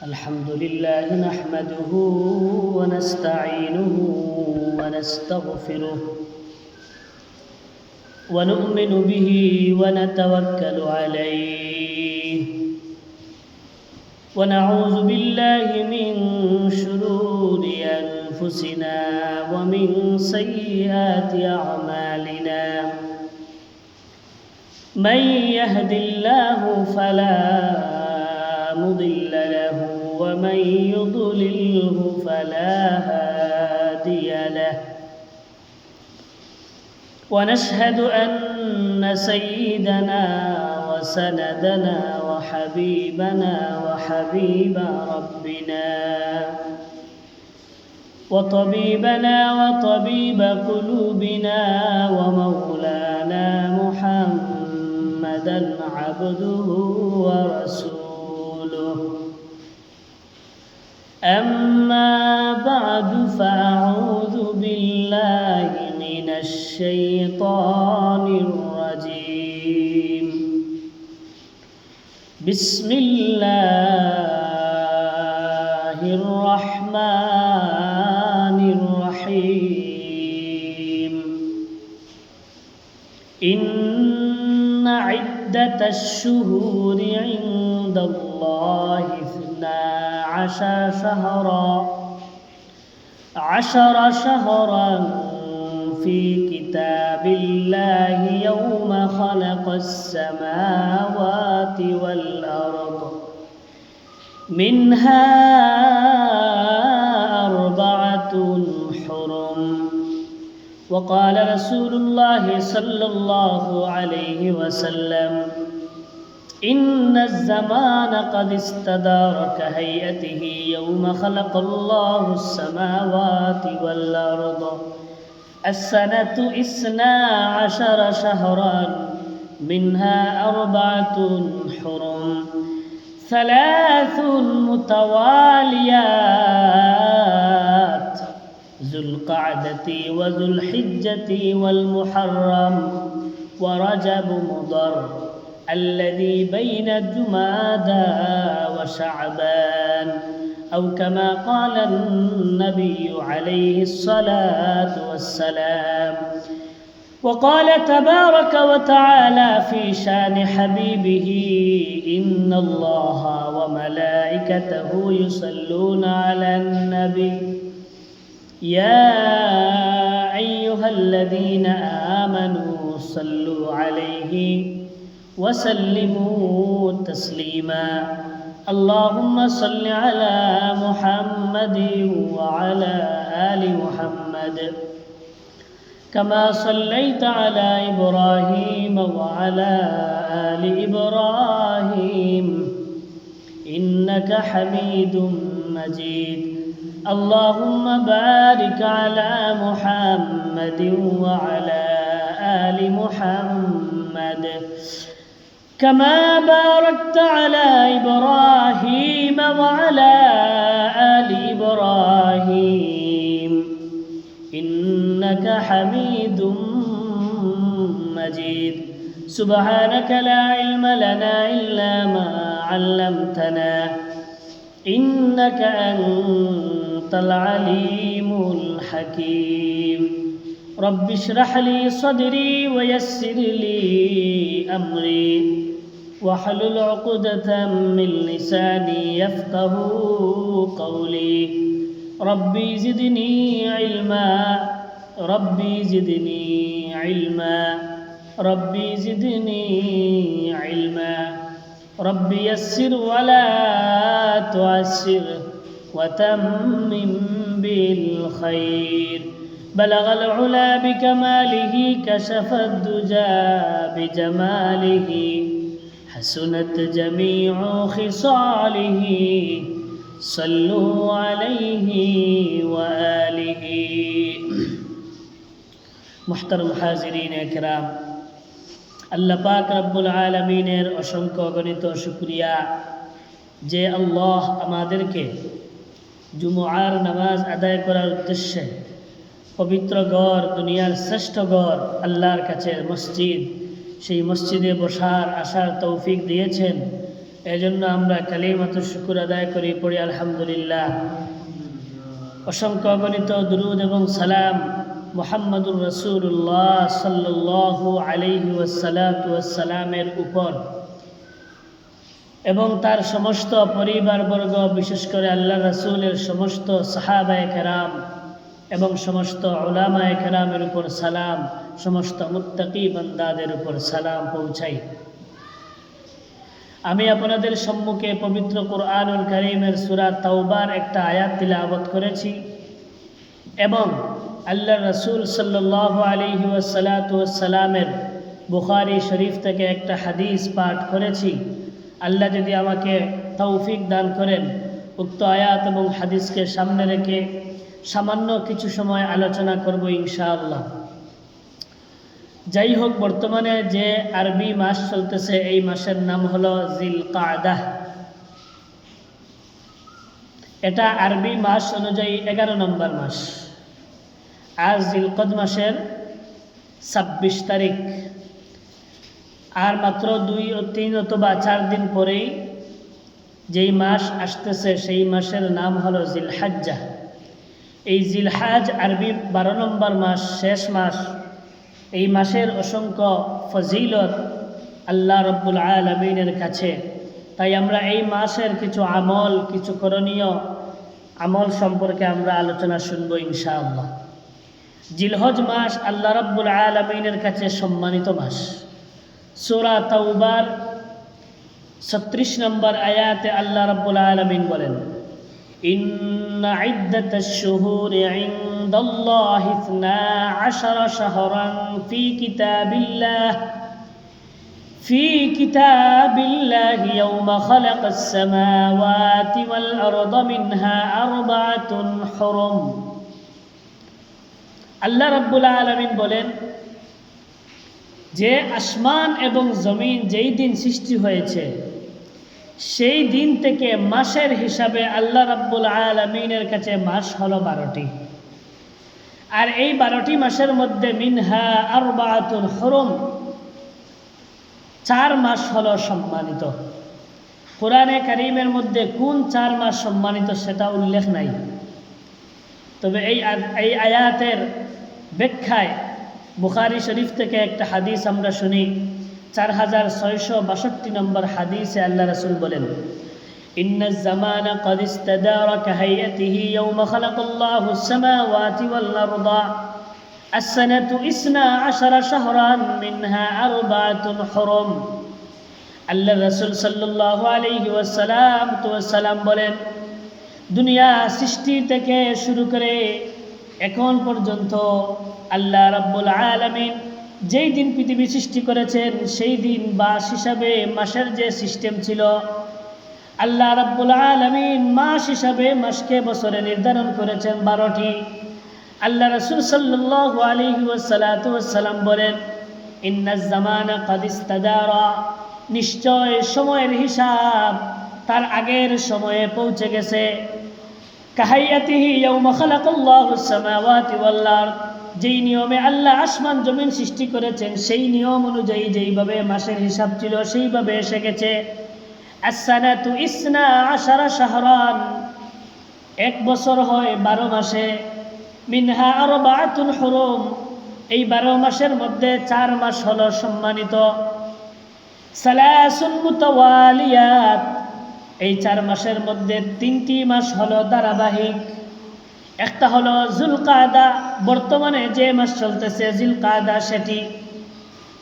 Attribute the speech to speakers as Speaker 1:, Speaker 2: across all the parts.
Speaker 1: الحمد لله نحمده ونستعينه ونستغفره ونؤمن به ونتوكل عليه ونعوذ بالله من شرور أنفسنا ومن سيئات أعمالنا من يهد الله فلا مضل له ومن يضلله فلا هادي له ونشهد أن سيدنا وسندنا وحبيبنا وحبيب ربنا وطبيبنا وطبيب قلوبنا ومولانا محمدا عبده ورسوله أما بعد فأعوذ بالله من الشيطان الرجيم بسم الله الرحمن الرحيم إن عدة الشهور عند الله 12 شهرا في كتاب الله يوم خلق السماوات والأرض منها 4 حرم وقال رسول الله صلى الله عليه وسلم إن الزمان قد استدار كهيئته يوم خلق الله السماوات والأرض السنة 12 شهرا منها 4 حرم 3 متواليات ذو القعدة وذو الحجة والمحرم ورجب مضر الذي بين جمادى وشعبان أو كما قال النبي عليه الصلاة والسلام وقال تبارك وتعالى في شان حبيبه إن الله وملائكته يصلون على النبي يا أيها الذين آمنوا صلوا عليه وسلموا تسليما اللهم صل على محمد وعلى آل محمد كما صليت على إبراهيم وعلى آل إبراهيم إنك حميد مجيد اللهم بارك على محمد وعلى آل محمد كما باركت على إبراهيم وعلى آل إبراهيم إنك حميد مجيد سبحانك لا علم لنا إلا ما علمتنا إنك أنت العليم الحكيم رب اشرح لي صدري ويسر لي أمري واحلل عقدة من لساني يفقه قولي ربي زدني علما ربي زدني علما ربي زدني علما ربي يسر ولا تعسر وتمم بالخير بلغ العلا بكماله كشف الدجى بجماله حسنت جميع خصاله صلوا عليه وآله محترم حاضرین کرام আল্লাহ পাক রব্বুল আলামিনের অসংখ্য অগণিত শুকরিয়া যে আল্লাহ আমাদেরকে জুমআর নামাজ আদায় করার উদ্দেশ্যে পবিত্র ঘর, দুনিয়ার শ্রেষ্ঠ ঘর আল্লাহর কাছে মসজিদ সেই মসজিদে বসার আসার তৌফিক দিয়েছেন। এজন্য আমরা কালিমাতুশ শুকর আদায় করি, পড়ি আলহামদুলিল্লাহ। অসংখ্য অগণিত দুরূদ এবং সালাম মুহাম্মদুর রাসূলুল্লাহ সাল্লাল্লাহু আলাইহি ওয়াসাল্লামের উপর এবং তার সমস্ত পরিবারবর্গ, বিশেষ করে আল্লাহ রাসূলের সমস্ত সাহাবায়ে কেরাম এবং সমস্ত উলামায়ে কেরামের উপর সালাম, সমস্ত মুত্তাকি বান্দাদের উপর সালাম পৌঁছাই। আমি আপনাদের সম্মুখে পবিত্র কুরআনুল কারীমের সূরা তাওবার একটা আয়াত তিলাওয়াত করেছি এবং আল্লাহ রাসূল সাল্লাল্লাহু আলাইহি ওয়াসাল্লামের বুখারী শরীফ থেকে একটা হাদিস পাঠ করেছি। আল্লাহ যদি আমাকে তৌফিক দান করেন, উক্ত আয়াত এবং হাদিসকে সামনে রেখে সামান্য কিছু সময় আলোচনা করব ইনশাআল্লাহ। যাই হোক, বর্তমানে যে আরবি মাস চলতেছে এই মাসের নাম হলো জিলকাদাহ। এটা আরবি মাস অনুযায়ী 11 নম্বর মাস। আজ জিলকদ মাসের 26 তারিখ, আর মাত্র 2 ও 3 অথবা 4 দিন পরেই যেই মাস আসতেছে সেই মাসের নাম হলো জিলহাজ্জা। এই জিলহাজ আরবি 12 নম্বর মাস, শেষ মাস। এই মাসের অসংখ্য ফজিলত আল্লাহ রব্বুল আলামিনের কাছে। তাই আমরা এই মাসের কিছু আমল, কিছু করণীয় আমল সম্পর্কে আমরা আলোচনা শুনবো ইনশাআল্লাহ। জিলহজ মাস আল্লাহ রব্বুল আলামিনের কাছে সম্মানিত মাস। সূরা তাওবার 36 নম্বর আয়াতে আল্লাহ রব্বুল আলামিন বলেন, ইন্না ইদ্দাতাশ শুহুরি ইনদাল্লাহি 12 শাহরান ফি কিতাবিল্লাহি ইয়াওমা খালাকাস সামাওয়াতি ওয়াল আরদা মিনহা আরবাআতুন হুরুম। আল্লাহ রাব্বুল আলামিন বলেন যে আসমান এবং জমিন যেই দিন সৃষ্টি হয়েছে সেই দিন থেকে মাসের হিসাবে আল্লাহ রাব্বুল আলামিনের কাছে মাস হলো 12টি। আর এই 12টি মাসের মধ্যে মিনহা আরবাআতুন হুরুম, 4 মাস হলো সম্মানিত। কোরআনে কারীমের মধ্যে কোন 4 মাস সম্মানিত সেটা উল্লেখ নাই। তবে এই আয়াতের ব্যাখ্যায় বুখারী শরীফ থেকে একটা হাদিস আমরা শুনি। 4662 নম্বর হাদিসে আল্লাহ রাসূল বলেন, ইন্নাজ জামানা ক্বাদ ইস্তাদারা কাহাইয়াতিহি ইয়াওমা খালাকাল্লাহুস সামাওয়াতি ওয়াল আরদা as-sanatu 12 শাহরান মিনহা আরবাআতুন হুরুম। আল্লাহ রাসূল সাল্লাল্লাহু আলাইহি ওয়াসাল্লাম বলেন, দুনিয়া সৃষ্টি থেকে শুরু করে এখন পর্যন্ত আল্লাহ রাব্বুল আলামিন যেই দিন পৃথিবী সৃষ্টি করেছেন সেই দিন মাস হিসাবে মাসের যে সিস্টেম ছিল, আল্লাহ রাব্বুল আলামিন মাস হিসাবে মাসকে বছরে নির্ধারণ করেছেন 12টি। আল্লাহ রাসূল সাল্লাল্লাহু আলাইহি ওয়াসাল্লাম বলেন, ইন্নাজ জামানা ক্বাদ ইস্তাদারা, নিশ্চয় সময়ের হিসাব তার আগের সময়ে পৌঁছে গেছে। কাহাইয়াতিহি ইয়াওমা খালাকাল্লাহুস সামাওয়াতি ওয়াল আরদ, যেই নিয়মে আল্লাহ আসমান জমিন সৃষ্টি করেছেন সেই নিয়ম অনুযায়ী যেইভাবে মাসের হিসাব ছিল সেইভাবে এসে গেছে। as-sanatu 12 শাহরান, 1 বছর হয় 12 মাসে। মিনহা আরবাআতুন হুরুম, এই 12 মাসের মধ্যে 4 মাস হলো সম্মানিত। সালাসুন মুতাওয়ালিয়াত, এই 4 মাসের মধ্যে 3টি মাস হলো ধারাবাহিক। একটা হলো যুলকাদা, বর্তমানে যে মাস চলতেছে জিলকাদা সেটি।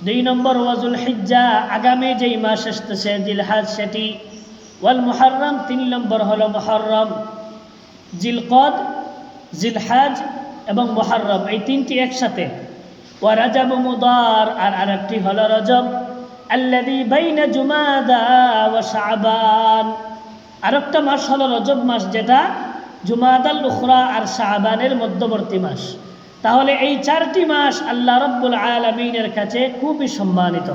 Speaker 1: 2 নম্বর ওয়াজুল হিজ্জা, আগামী যেই মাস আসতেছে জিলহাজ সেটি। ওয়াল মুহররম, 3 নম্বর হলো মুহররম। জিলকদ, জিলহাজ এবং মুহররম, এই 3টি একসাথে। ওয়া রাজাব মুদার, আর আরেকটি হলো রজব। আল্লাযী বাইনা জুমাদা ওয়া শাবান, আরেকটা মাস হলো রজব মাস, যেটা জুমাদাল উখরা আর শাবানের মধ্যবর্তী মাস। তাহলে এই 4টি মাস আল্লাহ রাব্বুল আলামিনের কাছে খুবই সম্মানিত।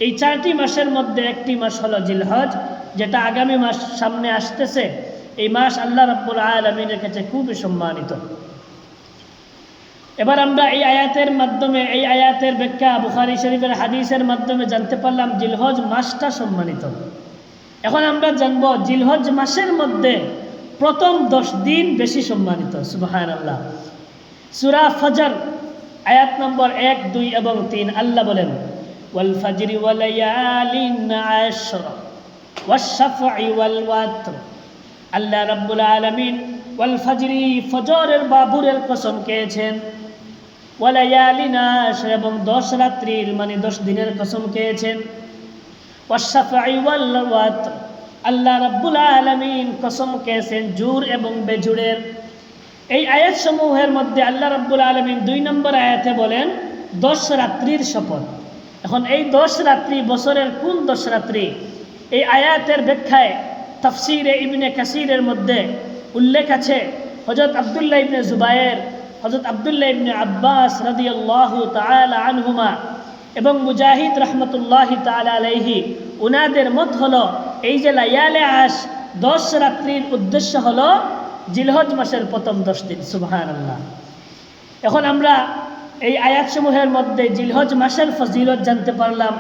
Speaker 1: এই 4টি মাসের মধ্যে একটি মাস হলো জিলহজ, যেটা আগামী মাস সামনে আসতেছে। এই মাস আল্লাহ রাব্বুল আলামিনের কাছে খুবই সম্মানিত। এবার আমরা এই আয়াতের মাধ্যমে, এই আয়াতের ব্যাখ্যা বুখারী শরীফের হাদিসের মাধ্যমে জানতে পারলাম জিলহজ মাসটা সম্মানিত। এখন আমরা জানব জিলহজ মাসের মধ্যে প্রথম 10 দিন বেশি সম্মানিত। সুবহানাল্লাহ। সূরা ফজর আয়াত নম্বর 1, 2 এবং 3 আল্লাহ বলেন, ওয়াল ফাজরি ওয়া লায়ালিন আশর ওয়াশ শাফঈ ওয়াল ওয়াতর। আল্লাহ রাব্বুল আলামিন ওয়াল ফাজরি, ফজরের বাবুরের কসম খেয়েছেন, ওয়া লায়ালিন আশর, এবং 10 রাত্রির মানে 10 দিনের কসম খেয়েছেন, ওয়াশ শাফঈ ওয়াল ওয়াতর, আল্লাহ রাব্বুল আলামিন কসম খেয়েছেন জোর এবং বেজোড়ের। এই আয়াত সমূহের মধ্যে আল্লাহ রাব্বুল আলামিন 2 নম্বর আয়াতে বলেন 10 রাত্রির শপথ। এখন এই 10 রাত্রি বছরের কোন 10 রাত্রি? এই আয়াতের ব্যাখ্যায় তাফসীরে ইবনে কাসিরের মধ্যে উল্লেখ আছে, হযরত আব্দুল্লাহ ইবনে জুবায়ের, হযরত আব্দুল্লাহ ইবনে আব্বাস রাদিয়াল্লাহু তাআলা আনহুমা এবং মুজাহিদ রাহমাতুল্লাহি তাআলা আলাইহি, উনাদের মত হলো এই যে লায়ালে আশ 10 রাত্রির উদ্দেশ্য হলো জিলহজ মাসের প্রথম 10 দিন। সুবহানাল্লাহ। এখন আমরা এই আয়াতসমূহের মধ্যে জিলহজ মাসের ফজিলত জানতে পারলাম,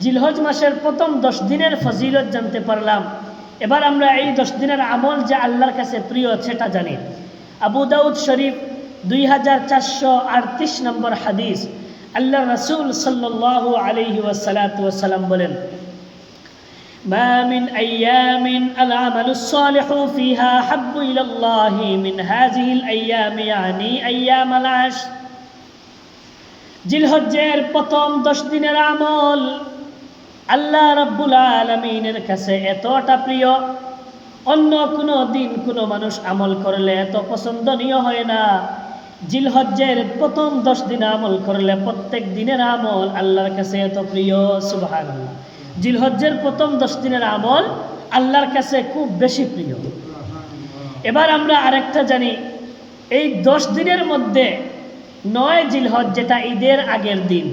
Speaker 1: জিলহজ মাসের প্রথম 10 দিনের ফজিলত জানতে পারলাম। এবার আমরা এই 10 দিনের আমল যে আল্লাহর কাছে প্রিয় সেটা জানি। আবু দাউদ শরীফ 2438 নম্বর হাদিস, আল্লাহ রাসূল সাল্লাল্লাহু আলাইহি ওয়াসাল্লাম বলেন, ما من أيام العمل الصالح فيها أحب إلى الله من هذه الأيام يعني أيام العشر। জিলহজ্জের প্রথম 10 দিনের আমল আল্লাহ রাব্বুল আলামিনের কাছে এতটা প্রিয়, অন্য কোনো দিন কোনো মানুষ আমল করলে এত পছন্দনীয় হয় না। জিলহজ্জের প্রথম 10 দিন আমল করলে প্রত্যেক দিনের আমল আল্লাহর কাছে এত প্রিয়। সুবহানাল্লাহ। জিলহজ্জের প্রথম 10 দিনের আমল আল্লাহর কাছে খুব বেশি প্রিয়। এবার আমরা আরেকটা জানি, এই 10 দিনের মধ্যে 9 জিলহজ, যেটা ঈদের আগের দিন,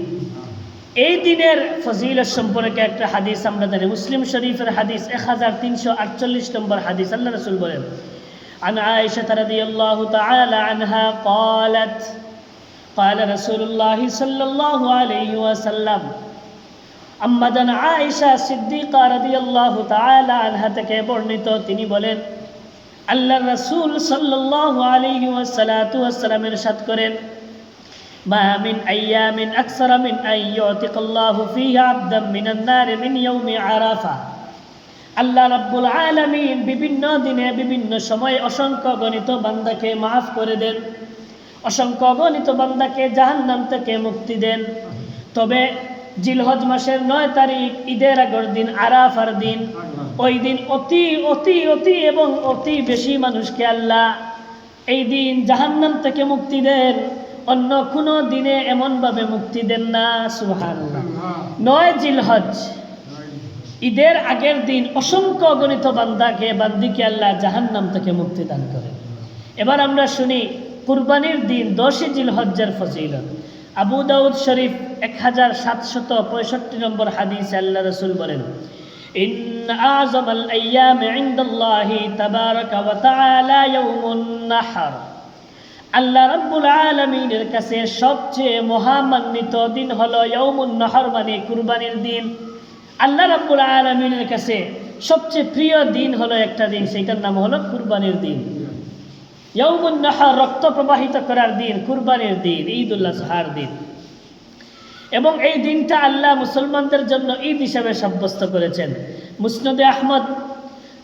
Speaker 1: এই দিনের ফজিলত সম্পর্কে একটা হাদিস আমরা জানি। মুসলিম শরীফের হাদিস 1348 নম্বর হাদিস, আল্লাহ রাসূল বলেন, আন আয়েশা রাদিয়াল্লাহু তাআলা আনহা قالت قال رسول الله صلى الله عليه وسلم। আম্মাজান আয়েশা সিদ্দিকা রাদিয়াল্লাহু তাআলা আনহা থেকে বর্ণিত, তিনি বলেন, আল্লাহর রাসূল সাল্লাল্লাহু আলাইহি ওয়াসাল্লাম ইরশাদ করেন, মা মিন আইয়ামিন আকসারা মিন আন ইউতিকাল্লাহু ফীহা আবদান মিনান নার মিন ইয়াউমি আরাফা। আল্লাহ রাব্বুল আলামিন বিভিন্ন দিনে বিভিন্ন সময় অসংখ্য গণিত বান্দাকে মাফ করে দেন, অসংখ্য গণিত বান্দাকে জাহান্নাম থেকে মুক্তি দেন। তবে জিলহজ মাসের 9 তারিখ ঈদের আগের দিন, আরাফার দিন, ওই দিন অতি অতি অতি এবং অতি বেশি মানুষকে আল্লাহ এই দিন জাহান্নাম থেকে মুক্তি দেন, অন্য কোনো দিনে এমনভাবে মুক্তি দেন না। সুবহানাল্লাহ। 9 জিলহজ ঈদের আগের দিন অসংখ্য গণিত বান্দিকে আল্লাহ জাহান্নাম থেকে মুক্তি দান করেন। এবার আমরা শুনি কুরবানির দিন 10 জিলহজ্জের ফজিলত। আবু দাউদ শরীফ 1765 নম্বর হাদিসে আল্লাহ রাসূল বলেন, ইন্না আযমাল আইয়ামি ইনদাল্লাহি তাবারাকা ওয়া তাআলা ইয়াউমুন নাহর। আল্লাহ রাব্বুল আলামিনের কাছে সবচেয়ে মহামান্বিত দিন হলো ইয়াউমুন নাহর, মানে কুরবানির দিন। আল্লাহ রাব্বুল আলামিনের কাছে সবচেয়ে প্রিয় দিন হলো একটা দিন, সেইটার নাম হলো কুরবানির দিন। ইয়াউমুন নাহর, রক্ত প্রবাহিত করার দিন, কুরবানির দিন, ঈদুল আজহার দিন। এবং এই দিনটা আল্লাহ মুসলমানদের জন্য ঈদ হিসাবে সাব্যস্ত করেছেন। মুসনাদে আহমদ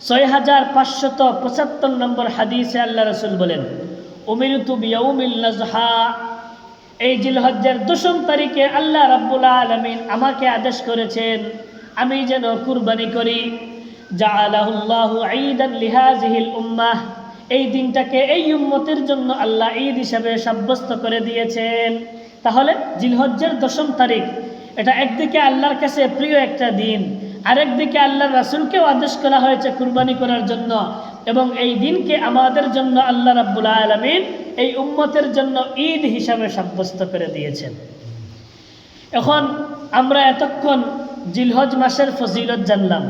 Speaker 1: 6575 নম্বর হাদিসে আল্লাহ রাসূল বলেন, উমিরতু বিয়াউমিল নাজহা। এই জিলহজ্জের 10 তারিখে আল্লাহ রাব্বুল আলামিন আমাকে আদেশ করেছেন আমি যেন কুরবানি করি। জাআলাহুল্লাহু ঈদান লিহাযিহিল উম্মাহ। এই দিনটাকে এই উম্মতের জন্য আল্লাহ ঈদ হিসাবে সাব্যস্ত করে দিয়েছেন। তাহলে জিলহজ্জের 10 তারিখ এটা একদিকে আল্লাহর কাছে প্রিয় একটা দিন, আরেকদিকে আল্লাহর রাসূলকেও আদেশ করা হয়েছে কুরবানি করার জন্য, এবং এই দিনকে আমাদের জন্য আল্লাহ রাব্বুল আলামিন এই উম্মতের জন্য ঈদ হিসাবে সাব্যস্ত করে দিয়েছেন। এখন আমরা এতক্ষণ জিলহজ মাসের ফজিলত জানলাম,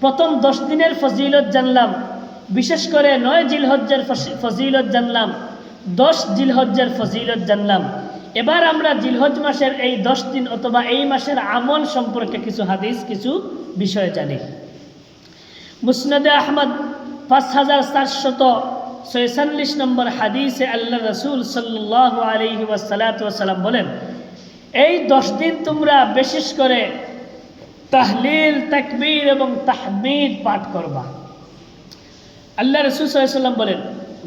Speaker 1: প্রথম 10 দিনের ফজিলত জানলাম, বিশেষ করে 9 জিলহজ্জের ফজিলত জানলাম, 10 জিলহজ্জের ফজিলত জানলাম। এবার আমরা জিলহজ মাসের এই 10 দিন অথবা এই মাসের আমল সম্পর্কে কিছু হাদিস, কিছু বিষয় জানি। মুসনাদে আহমদ 5446 নম্বর হাদিসে আল্লাহ রসুল সাল্লাল্লাহু আলাইহি ওয়াসাল্লাম বলেন, এই 10 দিন তোমরা বিশেষ করে তাহলিল, তাকবীর এবং তাহমিদ পাঠ করবা। আল্লাহ রসুল সাল্লাল্লাহু আলাইহি ওয়াসাল্লাম বলেন,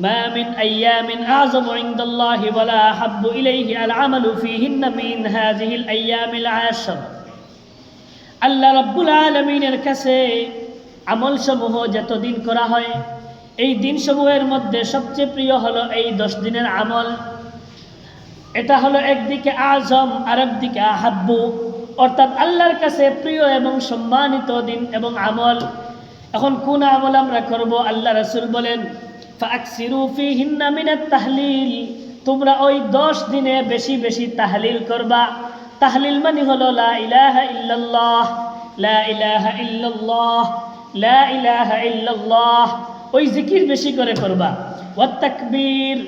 Speaker 1: মা মিন আইয়ামিন আযমু ইনদাল্লাহি ওয়ালা আহাব্বু ইলাইহি আল আমালু ফীহিন্না মিন হাযিহিল আইয়ামিল আশর। আল্লাহ রাব্বুল আলামিনের কাছে আমলসমূহ যতদিন করা হয়, এই দিনসমূহের মধ্যে সবচেয়ে প্রিয় হলো এই 10 দিনের আমল। এটা হলো একদিকে আজম আর একদিকে আহাব্বু, অর্থাৎ আল্লাহর কাছে প্রিয় এবং সম্মানিত দিন এবং আমল। এখন কোন আমল আমরা করব? আল্লাহ রাসূল বলেন, ফাকসিরু ফীহিন্না মিনাত তাহলিল, তোমরা ওই 10 দিনে বেশি বেশি তাহলিল করবা। তাহলিল মানে হলো লা ইলাহা ইল্লাল্লাহ, লা ইলাহা ইল্লাল্লাহ, লা ইলাহা ইল্লাল্লাহ, ওই জিকির বেশি করে করবা। ওয়াত তাকবীর,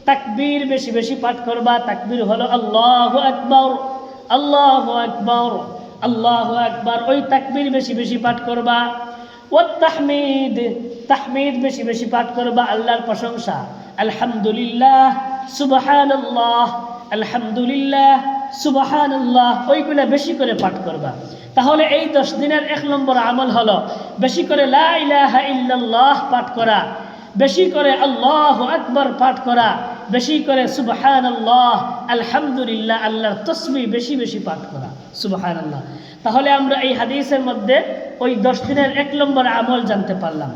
Speaker 1: তাকবীর বেশি বেশি পাঠ করবা। তাকবীর হলো আল্লাহু আকবার, আল্লাহু আকবার, আল্লাহু আকবার, ওই তাকবীর বেশি বেশি পাঠ করবা। ওয়াত তাহমিদ, তাহমিদ বেশি বেশি পাঠ করবা, আল্লাহর প্রশংসা, আলহামদুলিল্লাহ, সুবহানাল্লাহ, আলহামদুলিল্লাহ, সুবহানাল্লাহ, ওইগুলা বেশি করে পাঠ করবা। তাহলে এই 10 দিনের 1 নম্বর আমল হলো বেশি করে লা ইলাহা ইল্লাল্লাহ পাঠ করা, বেশি করে আল্লাহু আকবার পাঠ করা, বেশি করে সুবহানাল্লাহ, আলহামদুলিল্লাহ, আল্লাহর তাসবিহ বেশি বেশি পাঠ করা, সুবহানাল্লাহ। তাহলে আমরা এই হাদিসের মধ্যে ওই 10 দিনের 1 নম্বর আমল জানতে পারলাম।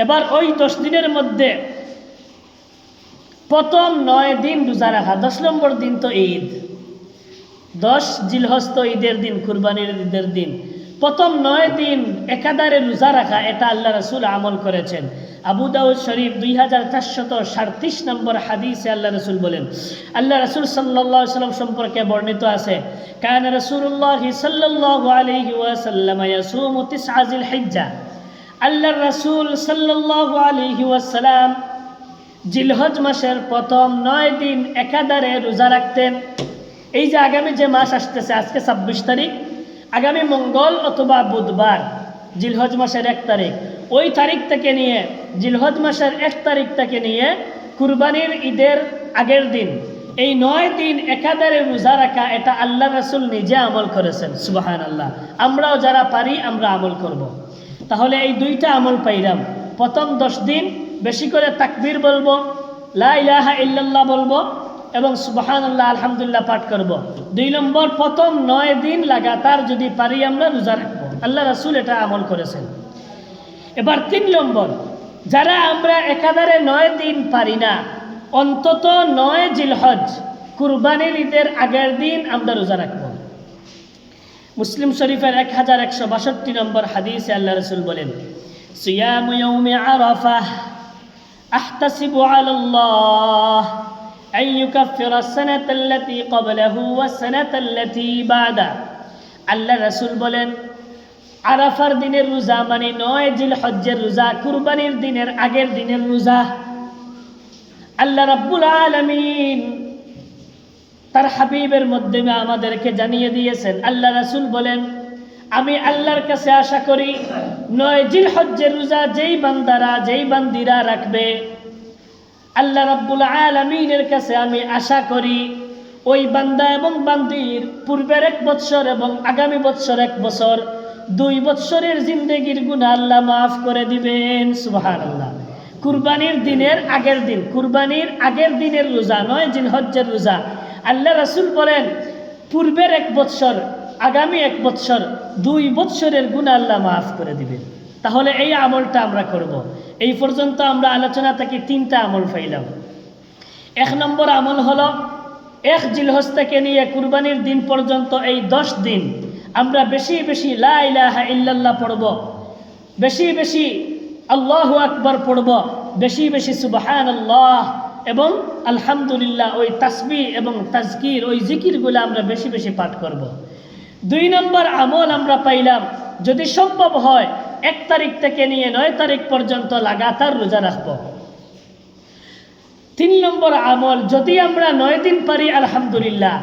Speaker 1: এবার ওই 10 দিনের মধ্যে প্রথম 9 দিন রোজা রাখা। 10 নম্বর দিন তো ঈদ, 10 জিলহজ তো ঈদের দিন, কুরবানির ঈদের দিন। প্রথম 9 দিন একাধারে রোজা রাখা, এটা আল্লাহ রাসূল আমল করেছেন। আবু দাউদ শরীফ 2437 নম্বর হাদিসে আল্লাহ রাসূল বলেন, আল্লাহ রাসূল সাল্লাল্লাহু আলাইহি ওয়াসাল্লাম সম্পর্কে বর্ণিত আছে, কানা রাসূলুল্লাহ সাল্লাল্লাহু আলাইহি ওয়াসাল্লাম ইয়াসুমু 9 জিলহিজ্জা। আল্লাহ রাসূল সাল্লাল্লাহু আলাইহি ওয়াসাল্লাম জিলহজ মাসের প্রথম 9 দিন একাধারে রোজা রাখতেন। এই যে আগামী যে মাস আসতেছে, আজকে 26 তারিখ, আগামী মঙ্গল অথবা বুধবার জিলহজ মাসের 1 তারিখ, ওই তারিখ থেকে নিয়ে জিলহজ মাসের 1 তারিখ থেকে নিয়ে কুরবানির ঈদের আগের দিন, এই 9 দিন একাধারে রোজা রাখা, এটা আল্লাহ রাসূল নিজে আমল করেছেন, সুবহানাল্লাহ। আমরাও যারা পারি আমরা আমল করব। তাহলে এই 2টা আমল পাইলাম। প্রথম 10 দিন বেশি করে তাকবীর বলবো, লা ইলাহা ইল্লাল্লাহ বলবো এবং সুবহানাল্লাহ, আলহামদুলিল্লাহ পাঠ করব। 2 নম্বর, প্রথম 9 দিন লাগাতার যদি পারি আমরা রোজা রাখবো। আল্লাহ রাসূল এটা আমল করেছেন। এবার 3 নম্বর, যারা আমরা একাধারে 9 দিন পারি না, অন্তত 9 জিলহজ কুরবানির ঈদের আগের দিন আমরা রোজা রাখবো। মুসলিম শরীফের 1162 নম্বর হাদিসে আল্লাহ রাসূল বলেন, সিয়ামু ইয়াউমি আরাফাহ আহতাসিবু আলাল্লাহ আন ইউকাফিরা আস-সানাতা আল্লাতী ক্বাবলাহু ওয়াস-সানাতা আল্লাতী বা'দা। আল্লাহ রাসূল বলেন, আরাফার দিনের রোজা মানে 9 জিলহজ্জের রোজা, কুরবানির দিনের আগের দিনের রোজা। আল্লাহ রাব্বুল আলামিন তার হাবিবের মাধ্যমে আমাদেরকে জানিয়ে দিয়েছেন। আল্লাহ রাসূল বলেন, আমি আল্লাহর কাছে আশা করি 9 জিলহজ্জের রোজা যেই বান্দারা, যেই বান্দিরা রাখবে, আল্লাহ রাব্বুল আলামিনের কাছে আমি আশা করি ওই বান্দা এবং বান্দির পূর্বের 1 বৎসর এবং আগামী বৎসর 1 বছর, 2 বৎসরের জিন্দেগির গুনাহ আল্লাহ মাফ করে দিবেন, সুবহানাল্লাহ। কুরবানির দিনের আগের দিন, কুরবানির আগের দিনের রোজা 9 জিলহজ্জের রোজা, আল্লাহ রাসূল বলেন পূর্বের 1 বৎসর, আগামী 1 বৎসর, 2 বৎসরের গুনাহ আল্লাহ মাফ করে দিবেন। তাহলে এই আমলটা আমরা করব। এই পর্যন্ত আমরা আলোচনা থেকে 3টা আমল পাইলাম। 1 নম্বর আমল হলো 1 জিলহজ থেকে নিয়ে কুরবানির দিন পর্যন্ত এই 10 দিন আমরা বেশি বেশি লা ইলাহা ইল্লাল্লাহ পড়ব, বেশি বেশি আল্লাহু আকবার পড়ব, বেশি বেশি সুবহানাল্লাহ এবং আলহামদুলিল্লাহ, ওই তাসবিহ এবং তাজকির, ওই জিকিরগুলো আমরা বেশি বেশি পাঠ করব। 2 নম্বর আমল আমরা পাইলাম, যদি সম্ভব হয় 1 তারিখ থেকে নিয়ে 9 তারিখ পর্যন্ত লাগাতার রোজা রাখব। তিন নম্বর আমল, যদি আমরা 9 দিন পারি আলহামদুলিল্লাহ,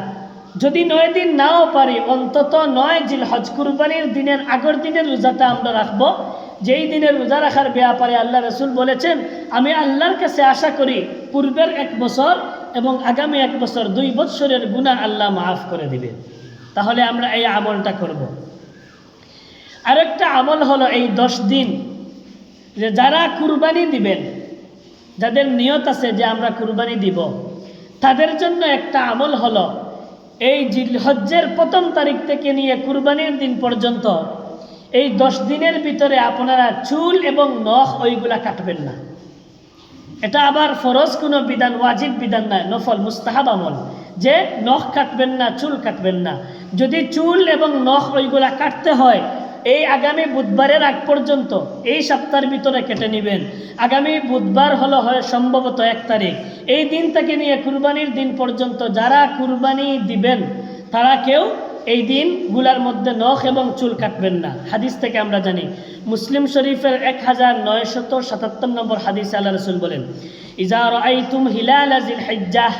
Speaker 1: যদি 9 দিন নাও পারি অন্তত 9 জিলহজ কুরবানির দিনের আগের দিনের রোজাটা আমরা রাখবো। যেই দিনের রোজা রাখার ব্যাপারে আল্লাহ রাসূল বলেছেন, আমি আল্লাহর কাছে আশা করি পূর্বের 1 বছর এবং আগামী 1 বছর 2 বছরের গুনাহ আল্লাহ মাফ করে দিবেন। তাহলে আমরা এই আমলটা করব। আরেকটা আমল হলো এই 10 দিন যে যারা কুরবানি দিবেন, যাদের নিয়ত আছে যে আমরা কুরবানি দিব, তাদের জন্য একটা আমল হলো এই জিলহজ্জের 1ম তারিখ থেকে নিয়ে কুরবানির দিন পর্যন্ত এই 10 দিনের ভিতরে আপনারা চুল এবং নখ ওইগুলা কাটবেন না। এটা আবার ফরজ কোনো বিধান, ওয়াজিব বিধান নয়, নফল মুস্তাহাব আমল যে নখ কাটবেন না, চুল কাটবেন না। যদি চুল এবং নখ ওইগুলা কাটতে হয় এই আগামী বুধবারের আগ পর্যন্ত, এই সপ্তাহের ভিতরে কেটে নেবেন। আগামী বুধবার হলো হয় সম্ভবত 1 তারিখ, এই দিন থেকে নিয়ে কুরবানির দিন পর্যন্ত যারা কুরবানি দিবেন তারা কেউ এই দিনগুলার মধ্যে নখ এবং চুল কাটবেন না। হাদিস থেকে আমরা জানি, মুসলিম শরীফের 1977 নম্বর হাদিসে আল্লাহ রাসূল বলেন, ইজা রাআইতুম হিলাল জিলহিজ্জাহ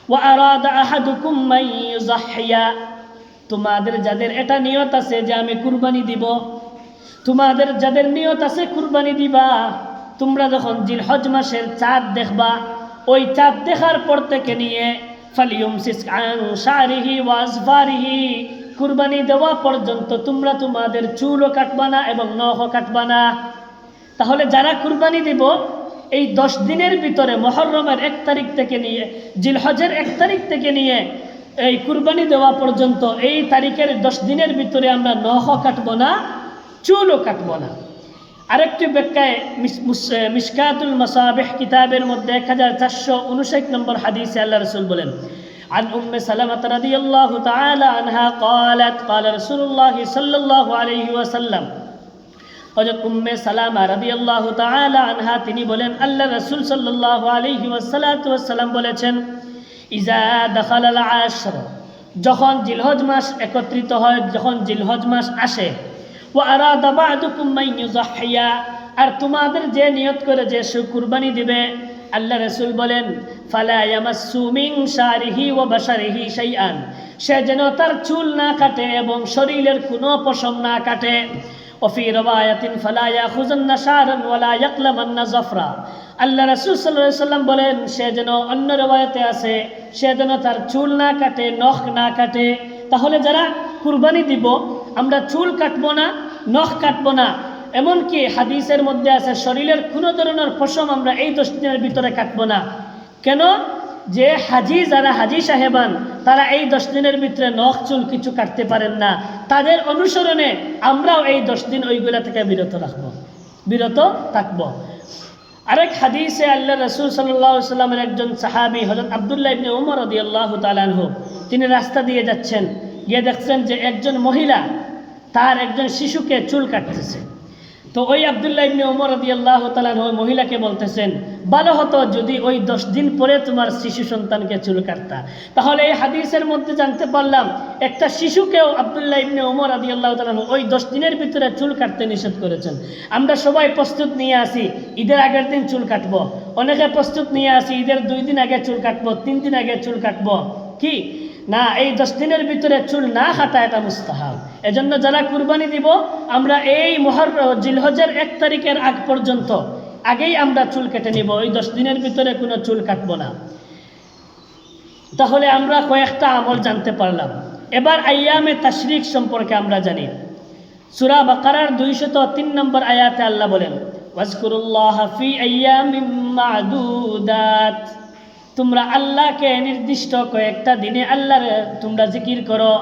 Speaker 1: ওয়া আরাদা আহাদুকুম মান ইউযাহহিয়া, তোমাদের যাদের এটা নিয়ত আছে যে আমি কুরবানি দিব, তোমাদের যাদের নিয়ত আছে কুরবানি দিবা, তোমরা যখন জিলহজ মাসের চাঁদ দেখবা, ওই চাঁদ দেখার পর থেকে নিয়ে ফালিয়ুমসিস আন শারিহি ওয়া আজফারিহি, কুরবানি দেওয়া পর্যন্ত তোমরা তোমাদের চুলও কাটবা না এবং নখও কাটবা না। তাহলে যারা কুরবানি দিব এই 10 দিনের ভিতরে মুহররমের 1 তারিখ থেকে নিয়ে জিলহজের 1 তারিখ থেকে নিয়ে এই কুরবানি দেওয়া পর্যন্ত এই তারিখের 10 দিনের ভিতরে আমরা নখও কাটবো না, চুলও কাটবো না। আরেকটি ব্যাখ্যায় মিশকাতুল মাসাবিহ কিতাবের মধ্যে 1459 নম্বর হাদিসে আল্লাহ রাসূল বলেন, عن أم سلمة رضي الله تعالى عنها قالت قال رسول الله صلى الله عليه وسلم, হযরত উম্মে সালামা রাদিয়াল্লাহু তাআলা আনহা তিনি বলেন আল্লাহ রাসূল সাল্লাল্লাহু আলাইহি ওয়াসাল্লাম বলেছেন, ইজা দাখালাল আশর, যখন জিলহজ মাস একত্রিত হয়, যখন জিলহজ মাস আসে, ওয়া আরাদা বা'দুকুম মান ইউযাহহিয়া, আর তোমাদের যে নিয়ত করে যে সে কুরবানি দিবে, আল্লাহ রাসূল বলেন, ফালা ইয়ামাসসু মিন শারিহি ওয়া বাশারিহি শাইআন, সে যেন তার চুল না কাটে এবং শরীরের কোনো পশম না কাটে। وفي رواية فلا يأخذن شعرا ولا يقلمن ظفرا, আল্লাহ রাসূল সাল্লাল্লাহু আলাইহি ওয়াসাল্লাম বলেন সে যেন, অন্য riwayate আছে সে যেন তার চুল না কাটে, নখ না কাটে। তাহলে যারা কুরবানি দিব আমরা চুল কাটবো না, নখ কাটবো না, এমনকি হাদিসের মধ্যে আছে শরীরের কোনো ধরনের পশম আমরা এই 10 দিনের ভিতরে কাটবো না। কেন? যে হাজি, যারা হাজি সাহেবান তারা এই 10 দিনের ভিতরে নখ চুল কিছু কাটতে পারেন না, তাদের অনুসরণে আমরাও এই 10 দিন ওইগুলা থেকে বিরত থাকবো। আরেক হাদিসে আল্লাহ রাসূল সাল্লাল্লাহু আলাইহি ওয়াসাল্লামের একজন সাহাবী হযরত আব্দুল্লাহ ইবনে উমর রাদিয়াল্লাহু তাআলা আনহু, তিনি রাস্তা দিয়ে যাচ্ছেন, গিয়ে দেখছেন যে একজন মহিলা তার একজন শিশুকে চুল কাটতেছে। তো ওই আব্দুল্লাহ ইবনে উমর রাদিয়াল্লাহু তাআলা আনহু মহিলাকে বলতেছেন, ভালো হতো যদি ওই 10 দিন পরে তোমার শিশু সন্তানকে চুল কাটতা। তাহলে এই হাদিসের মধ্যে জানতে পারলাম একটা শিশুকেও আব্দুল্লাহ ইবনে উমর রাদিয়াল্লাহু তাআলা আনহু ওই 10 দিনের ভিতরে চুল কাটতে নিষেধ করেছেন। আমরা সবাই প্রস্তুত নিয়ে আসি ঈদের আগের দিন চুল কাটবো, অনেকে প্রস্তুত নিয়ে আসি ঈদের 2 দিন আগে চুল কাটবো, 3 দিন আগে চুল কাটবো। কি না, এই 10 দিনের ভিতরে চুল না কাটা এটা মুস্তাহাব। এজন্য যারা কুরবানি দিব আমরা এই জিলহজের 1 তারিখের আগ পর্যন্ত আগেই আমরা চুল কেটে নিব, ওই 10 দিনের ভিতরে কোনো চুল কাটবো না। তাহলে আমরা কয়েকটা আমল জানতে পারলাম। এবার আইয়ামে তাশরিক সম্পর্কে আমরা জানি। সূরা বাকারার 203 নম্বর আয়াতে আল্লাহ বলেন, ওয়াজকুরুল্লাহা ফি আইয়ামিম মা'দুদাত, তোমরা আল্লাহকে নির্দিষ্ট কয়েকটা দিনে আল্লাহর তোমরা জিকির করো।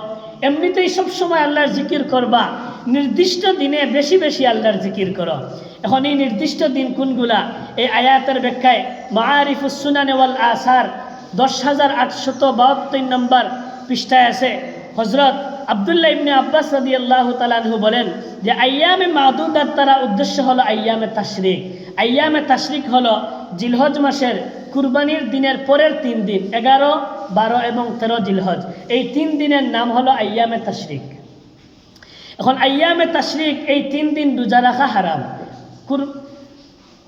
Speaker 1: এমনিতেই সবসময় আল্লাহর জিকির করবা, নির্দিষ্ট দিনে বেশি বেশি আল্লাহর জিকির করো। এখন এই নির্দিষ্ট দিন কোনগুলা? এই আয়াতের ব্যাখ্যায় মাআরিফুস সুনান ওয়াল আসার 10872 নম্বর পৃষ্ঠায় আছে হযরত আব্দুল্লাহ ইবনে আব্বাস রাদিয়াল্লাহু তাআলা আনহু বলেন যে আইয়ামে মাদুদাত তারা উদ্দেশ্য হলো আইয়ামে তাশরিক। আইয়ামে তাশরিক হলো জিলহজ মাসের কুরবানির দিনের পরের 3 দিন, 11, 12 এবং 13 জিলহজ। এই 3 দিনের নাম হলো আইয়ামে তাশরিক। এখন আইয়ামে তাশরিক এই 3 দিন রোজা রাখা হারাম।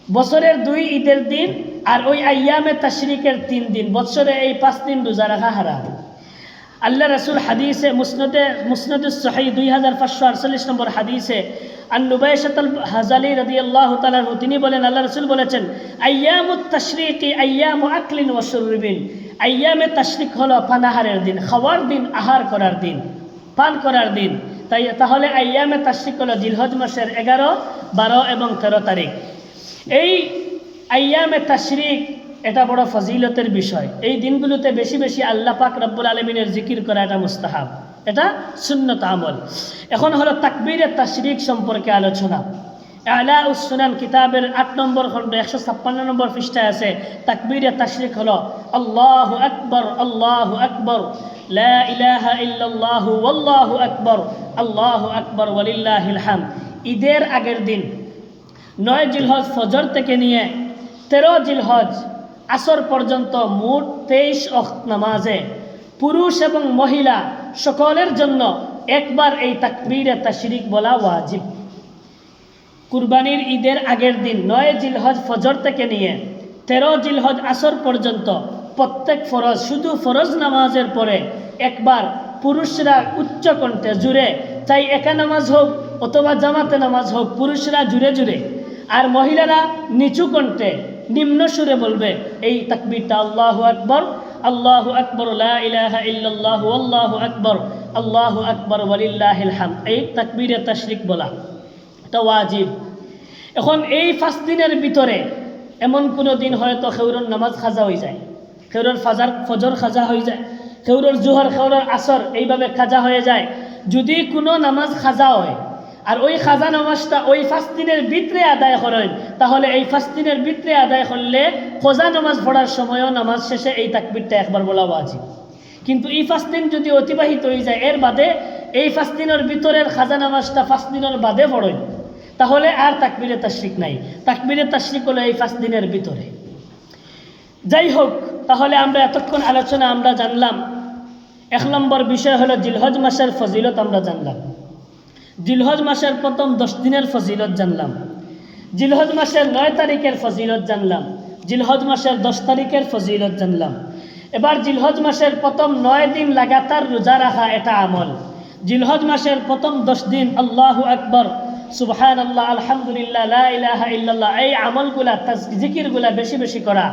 Speaker 1: বছরের 2 ঈদের দিন আর ওই আইয়ামে তাশরিকের 3 দিন, বছরে এই 5 দিন রোজা রাখা হারাম। আল্লাহ রাসূল হাদিসে মুসনাদুস সহিহ 2548 নম্বর হাদিসে আন-নুবাইশাতুল হাজালি রাদিয়াল্লাহু তাআলা তিনি বলেন, আল্লাহ রাসূল বলেছেন, আইয়ামুত তাশরিকি আইয়ামু আকলিন ওয়া শুরবিন। আইয়ামে তাশরিক হলো পানাহারের দিন, খাওয়ার দিন, আহার করার দিন, পান করার দিন। তাহলে আইয়ামে তাশরিক হলো জিলহজ মাসের 11, 12 এবং 13 তারিখ। এই আইয়ামে তাশরিক এটা বড় ফজিলতের বিষয়। এই দিনগুলোতে বেশি বেশি আল্লাহ পাক রব্বুল আলামিনের জিকির করা এটা মুস্তাহাব, এটা সুন্নত আমল। এখন হলো তাকবীরে তাশরিক সম্পর্কে আলোচনা। আলাউস সুনান কিতাবের 8 নম্বর খণ্ড 156 নম্বর পৃষ্ঠায় আছে, তাকবীরে তাশরিক হলো আল্লাহু আকবার, আল্লাহু আকবার, লা ইলাহা ইল্লাল্লাহু ওয়াল্লাহু আকবার, আল্লাহু আকবার ওয়ালিল্লাহিল হামদ। ঈদের আগের দিন 9 জিলহজ ফজর থেকে নিয়ে 13 জিলহজ আসর পর্যন্ত মোট 23 ওয়াক্ত নামাজে পুরুষ এবং মহিলা সকলের জন্য একবার এই তাকবীরে তাশরিক বলা ওয়াজিব। কুরবানির ঈদের আগের দিন 9 জিলহজ ফজর থেকে নিয়ে 13 জিলহজ আসর পর্যন্ত প্রত্যেক ফরজ, শুধু ফরজ নামাজের পরে একবার পুরুষরা উচ্চ কণ্ঠে জুড়ে, চাই একা নামাজ হোক অথবা জামাতে নামাজ হোক, পুরুষরা জুড়ে জুড়ে আর মহিলারা নিচু কণ্ঠে নিম্ন সুরে বলবে এই তাকবীরটা, আল্লাহু আকবার, আল্লাহু আকবার, লা ইলাহা ইল্লাল্লাহু আল্লাহু আকবার, আল্লাহু আকবার ওয়ালিল্লাহিল হামদ। এই তাকবীরে তাশরিক বলা এটা ওয়াজিব। এখন এই 5 দিনের ভিতরে এমন কোনো দিন হয়তো খেউরের নামাজ খাজা হয়ে যায়, খেউরের ফজর খাজা হয়ে যায়, খেউরের জোহর, খেউরের আসর এইভাবে খাজা হয়ে যায়। যদি কোনো নামাজ খাজা হয় আর ওই খাজা নামাজটা ওই 5 দিনের ভিতরে আদায় করেন, তাহলে এই 5 দিনের ভিতরে আদায় করলে খোজা নামাজ পড়ার সময়ও নামাজ শেষে এই তাকবীরটা একবার বলা ওয়াজিব। কিন্তু এই 5 দিন যদি অতিবাহিত হয়ে যায়, এর বাদে এই 5 দিনের ভিতরের খাজা নামাজটা 5 দিনের বাদে পড়েন, তাহলে আর তাকবীরে তাশরিক নাই। তাকবীরে তাশরিক হলো এই 5 দিনের ভিতরে। যাই হোক, তাহলে আমরা এতক্ষণ আলোচনা আমরা জানলাম। 1 নম্বর বিষয় হলো জিলহজ মাসের ফজিলত আমরা জানলাম। জিলহজ মাসের প্রথম 10 দিনের ফজিলত জানলাম। জিলহজ মাসের 9 তারিখের ফজিলত জানলাম। জিলহজ মাসের 10 তারিখের ফজিলত জানলাম। এবার জিলহজ মাসের প্রথম 9 দিন লাগাতার রোজা রাখা এটা আমল। জিলহজ মাসের প্রথম 10 দিন আল্লাহু আকবার, সুবহানাল্লাহ, আলহামদুলিল্লাহ, লা ইলাহা ইল্লাল্লাহ এই আমলগুলা, জিকিরগুলা বেশি বেশি করা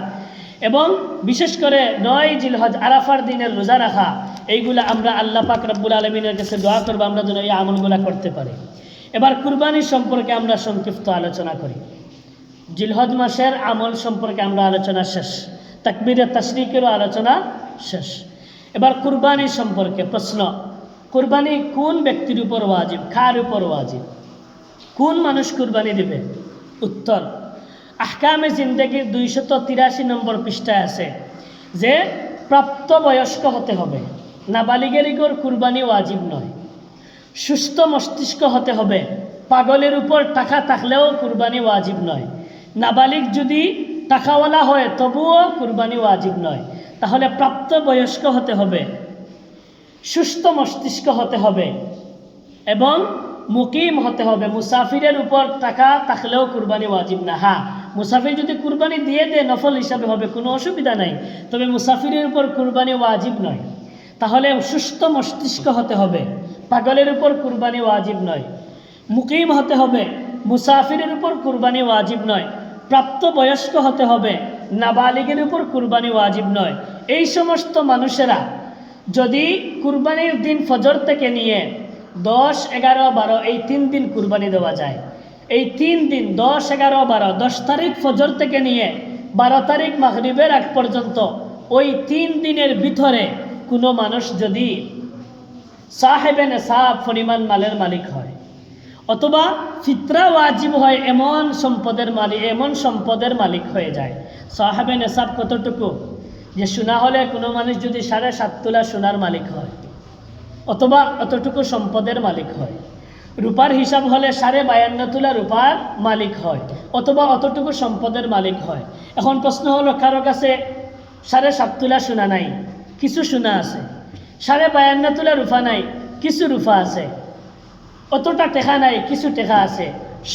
Speaker 1: এবং বিশেষ করে 9 জিলহজ আরাফার দিনের রোজা রাখা, এইগুলা আমরা আল্লাহ পাক রব্বুল আলামিনের কাছে দোয়া করব আমরা যেন এই আমলগুলা করতে পারি। এবার কুরবানি সম্পর্কে আমরা সংক্ষিপ্ত আলোচনা করি। জিলহজ মাসের আমল সম্পর্কে আমরা আলোচনা শেষ, তাকবীরে তাশরিকেরও আলোচনা শেষ। এবার কুরবানি সম্পর্কে প্রশ্ন, কুরবানি কোন ব্যক্তির উপর ওয়াজিব, কার উপর ওয়াজিব, কোন মানুষ কুরবানি দিবে? উত্তর, আহকামে জিন্দেগির 283 নম্বর পৃষ্ঠায় আছে যে প্রাপ্তবয়স্ক হতে হবে, নাবালিগের উপর কুরবানি ওয়াজিব নয়। সুস্থ মস্তিষ্ক হতে হবে, পাগলের উপর টাকা থাকলেও কুরবানি ওয়াজিব নয়। নাবালিগ যদি টাকাওয়ালা হয় তবুও কুরবানি ওয়াজিব নয়। তাহলে প্রাপ্তবয়স্ক হতে হবে, সুস্থ মস্তিষ্ক হতে হবে এবং মুকিম হতে হবে। মুসাফিরের উপর টাকা থাকলেও কুরবানি ওয়াজিব না। হ্যাঁ, মুসাফির যদি কুরবানি দিয়ে দেয় নফল হিসাবে হবে, কোনো অসুবিধা নাই, তবে মুসাফিরের উপর কুরবানি ওয়াজিব নয়। তাহলে সুস্থ মস্তিষ্ক হতে হবে, পাগলের উপর কুরবানি ওয়াজিব নয়। মুকিম হতে হবে, মুসাফিরের উপর কুরবানি ওয়াজিব নয়। প্রাপ্তবয়স্ক হতে হবে, নাবালিগের উপর কুরবানি ওয়াজিব নয়। এই সমস্ত মানুষেরা যদি কুরবানির দিন ফজর থেকে নিয়ে 10, 11, 12 এই 3 দিন কুরবানি দেওয়া যায়, এই 3 দিন 10, 11, 12, 10 তারিখ ফজর থেকে নিয়ে 12 তারিখ মাগরিবের আগ পর্যন্ত ওই 3 দিনের ভিতরে কোনো মানুষ যদি সাহেবে নেশাব পরিমাণ মালের মালিক হয় অথবা ফিতরা ওয়াজিব হয় এমন সম্পদের মালিক হয়ে যায়। সাহেবে নেশাব কতটুকু? যে সোনা হলে কোনো মানুষ যদি 7.5 তোলা সোনার মালিক হয় অথবা অতটুকু সম্পদের মালিক হয়। রূপার হিসাব হলে 52.5 তোলা রূপার মালিক হয় অথবা অতটুকু সম্পদের মালিক হয়। এখন প্রশ্ন হলো, কারো কাছে 7.5 তোলা সোনা নাই, কিছু সোনা আছে, 52.5 তোলা রূপা নাই, কিছু রূপা আছে, অতটা টেকা নাই, কিছু টেকা আছে,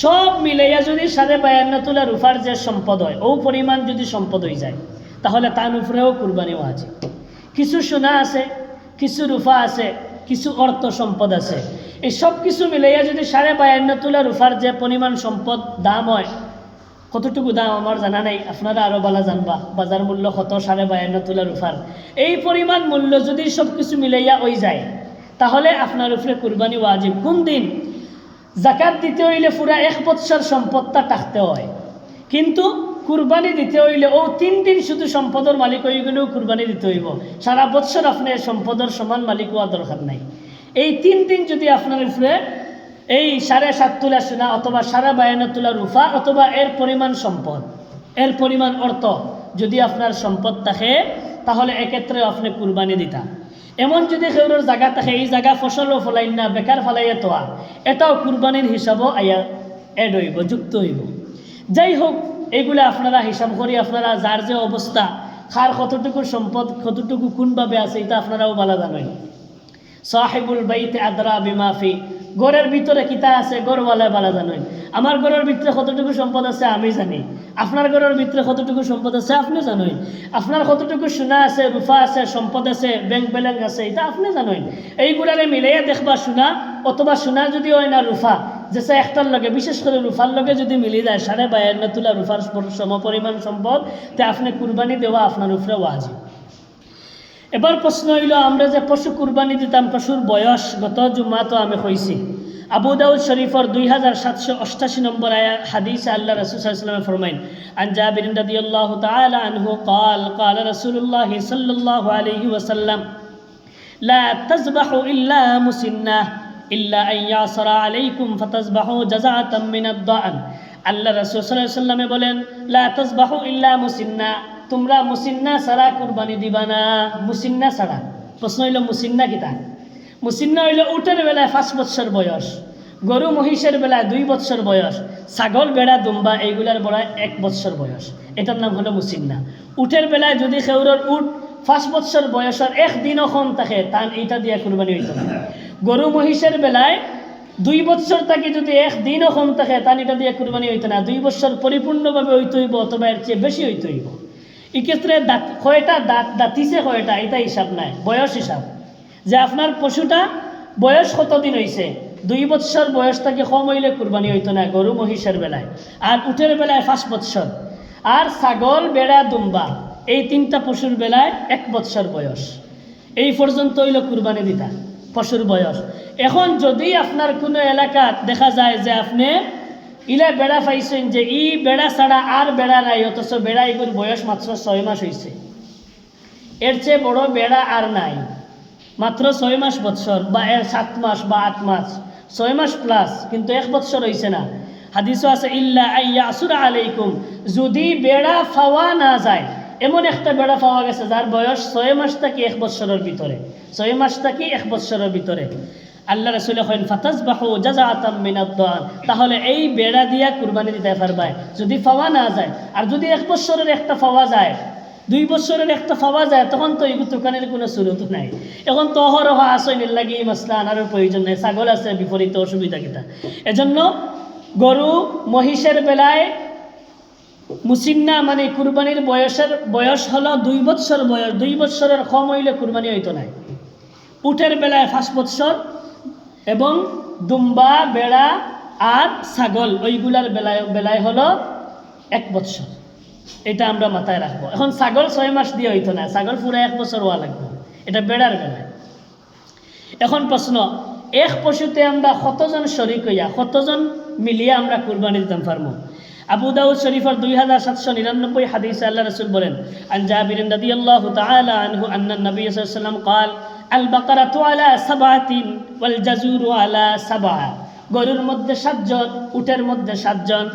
Speaker 1: সব মিলাইয়া যদি 52.5 তোলা রূপার যে সম্পদ হয় ও পরিমাণ যদি সম্পদ হয়ে যায় তাহলে তার উপরেও কুরবানি ওয়াজিব। কিছু সোনা আছে, কিছু রূপা আছে, কিছু অর্থ সম্পদ আছে, এই সব কিছু মিলাইয়া যদি 52.5 তোলা রূপার যে পরিমাণ সম্পদ দাম হয়, কতটুকু দাম আমার জানা নাই, আপনারা আরও বালা জানবা, বাজার মূল্য কত 52.5 তোলা রূপার, এই পরিমাণ মূল্য যদি সব কিছু মিলাইয়া হয়ে যায় তাহলে আপনার উপরে কুরবানি ওয়াজিব। কোন দিন? জাকাত দিতে হইলে পুরা 1 বৎসর সম্পদটা থাকতে হয়, কিন্তু কুরবানি দিতে হইলে ও 3 দিন শুধু সম্পদের মালিক হয়ে গেলেও কুরবানি দিতে হইব, সারা বৎসর আপনি সম্পদের সমান মালিক হওয়ার দরকার নাই। এই 3 দিন যদি আপনার উপরে এই 7.5 তোলা সোনা অথবা 52.5 তোলা রূপা অথবা এর পরিমাণ সম্পদ, এর পরিমাণ অর্থ যদি আপনার সম্পদ থাকে তাহলে এক্ষেত্রে আপনি কুরবানি দিতা। এমন যদি কেউর জায়গা থাকে এই জায়গা ফসলও ফলাই না বেকার ফলাইয়া তোয়া, এটাও কুরবানির হিসাবও আয়া এড হইব, যুক্ত হইব। যাই হোক, এইগুলো আপনারা হিসাব করি আপনারা যার যে অবস্থা, খার কতটুকু সম্পদ কতটুকু কোনভাবে আছে এটা আপনারাও ভালো জানেন। সাহিবুল বাইতে আদরা বিমাফি, ঘরের ভিতরে কিতা আছে ঘরওয়ালা ভালো জানেন। আমার ঘরের ভিতরে কতটুকু সম্পদ আছে আমি জানি, আপনার ঘরের ভিতরে কতটুকু সম্পদ আছে আপনি জানেন, আপনার কতটুকু সোনা আছে, রূপা আছে, সম্পদ আছে, ব্যাংক ব্যালেন্স আছে, এটা আপনি জানেন। এইগুলারে মিলাইয়া দেখবা সোনা অথবা সোনা যদি হয় না রূপা, যেসা একটার লগে বিশেষ করে রূপার লগে যদি মিলে যায় 52.5 তোলা রূপার সমপরিমাণ সম্পদ, তে আপনি কুরবানি দেওয়া আপনার উপরে ওয়াজিব। এবার প্রশ্ন হইল, আমরা যে পশু কুরবানি দিতাম পশুর বয়স গত জুম্মা তো আমি কইছি, আবু দাউদ শরীফর 2788 নম্বর হাদিসে আল্লাহ রাসূল সাল্লাল্লাহু আলাইহি ওয়াসাল্লাম ফরমাইন, আন জাবির রাদিয়াল্লাহু তাআলা আনহু قال قال رسول الله صلى الله عليه وسلم لا تذبحوا الا مسنة الا ان يعصر عليكم فتذبحوا جزعة من الضأن। আল্লাহ রাসূল সাল্লাল্লাহু আলাইহি ওয়াসাল্লাম বলেন, লা তাযবাহু ইল্লা মুসিন্না, তোমরা মুসিন্না ছাড়া কুরবানি দিবা না। মুসিন্না ছাড়া, প্রশ্ন হইল মুসিন্না কিতা? মুসিন্না হইল উটের বেলায় 5 বৎসর বয়স, গরু মহিষের বেলায় 2 বৎসর বয়স, ছাগল বেড়া দুম্বা এইগুলার বেলায় 1 বৎসর বয়স, এটার নাম হলো মুসিন্না। উটের বেলায় যদি খেউরের উট 5 বৎসর বয়সের 1 দিনও কম থাকে তান এইটা দিয়ে কুরবানি হইত না। গরু মহিষের বেলায় 2 বৎসর থাকি যদি 1 দিনও কম থাকে তান এটা দিয়ে কুরবানি হইত না। 2 বৎসর পরিপূর্ণভাবে হইতে হইব অথবা এর চেয়ে বেশি হইতে হইব। এক্ষেত্রে কয়টা দাঁতিছে কয়টা এটা হিসাব নাই, বয়স হিসাব, যে আপনার পশুটা বয়স কতদিন হয়েছে। 2 বৎসর বয়স থেকে কম হইলে কুরবানি হইতো না গরু মহিষের বেলায়, আর উটের বেলায় 5 বৎসর, আর ছাগল বেড়া দুম্বা এই 3টা পশুর বেলায় 1 বৎসর বয়স, এই পর্যন্ত হইল কুরবানি দিতা পশুর বয়স। এখন যদি আপনার কোনো এলাকা দেখা যায় যে আপনি ইলা বেড়া পাইছেন যে ই বেড়া ছাড়া আর বেড়া নাই, অথচ বেড়া এগুলোর বয়স মাত্র 6 মাস হয়েছে, এর চেয়ে বড় বেড়া আর নাই, মাত্র 6 মাস বৎসর বা 7 মাস বা 8 মাস, 6 মাস প্লাস, কিন্তু 1 বৎসর হয়েছে না। হাদিসও আছে ইল্লা আইয়াসুরা আলাইকুম, যদি বেড়া পাওয়া না যায়, এমন একটা বেড়া পাওয়া গেছে যার বয়স 6 মাস থেকে 1 বৎসরের ভিতরে, 6 মাস থেকে 1 বৎসরের ভিতরে, আল্লাহ রাসূল কইন ফাতাসবাহু জাযাআতাম মিনাদ দান, তাহলে এই বেড়া দিয়া কুরবানি দিতে পারবে যদি পাওয়া না যায়। আর যদি 1 বৎসরের একটা পাওয়া যায়, 2 বৎসরের একটা পাওয়া যায়, তখন তো এই দোকানের কোনো সুরত নাই। এখন তো অহরহ আসইনের লাগি এই মাসলা আনার প্রয়োজন নেই, ছাগল আছে বিপরীত অসুবিধা কিটা। এজন্য গরু মহিষের বেলায় মুসিন্না মানে কুরবানির বয়স হলো 2 বৎসর বয়স, 2 বৎসরের কম হইলে কুরবানি হইতো না। উটের বেলায় 5 বৎসর এবং দুম্বা বেড়া আর ছাগল ওইগুলার বেলায় হলো 1 বৎসর, এটা আমরা মাথায় রাখবো। এখন ছাগল 6 মাস দিয়ে হইতো না, ছাগল পুরো 1 বছর হওয়া লাগবে, এটা বেড়ার বেলায়। এখন প্রশ্ন, এক পশুতে আমরা কতজন শরীক হইয়া কতজন মিলিয়ে আমরা কুরবানি দিতাম পারবো? আবু দাউদ শরীফের 2799 হাদিসে আল্লাহ রাসূল বলেন, আন জাবির রাদিয়াল্লাহু তাআলা আনহু আন্না নবী সাল্লাল্লাহু আলাইহি ওয়াসাল্লাম قال البقرة على 7 والجزور على 7, গরুর মধ্যে 7 জন, উটের মধ্যে 7 জন,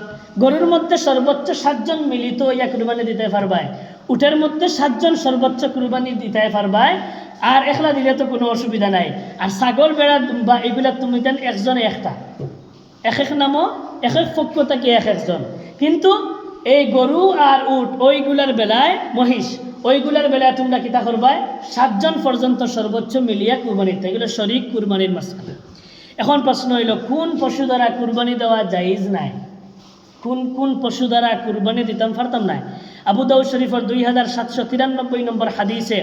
Speaker 1: গরুর মধ্যে সর্বোচ্চ 7 জন মিলিত হইয়া কুরবানি দিতে পারবে, উটের মধ্যে 7 জন সর্বোচ্চ কুরবানি দিতে পারবে, আর একলা দিলে তো কোনো অসুবিধা নাই। আর ছাগল বেড়া বা এগুলা তুমি দেন একজনে একটা, এক নামও এক পক্ষ থেকে এক একজন, কিন্তু এই গরু আর উট ওইগুলার বেলায় মহিষ ওইগুলার বেলায় তোমরা কিতা করবা 7 জন পর্যন্ত সর্বোচ্চ মিলিয়া কুরবানি দিতে, এগুলো শরীক কুরবানির মাসআলা। এখন প্রশ্ন হইল কোন পশু দ্বারা কুরবানি দেওয়া জায়েজ নাই, কোন পশু দ্বারা কুরবানি দিতাম পারতাম না। আবু দাউদ শরীফের 2793 নম্বর হাদিসে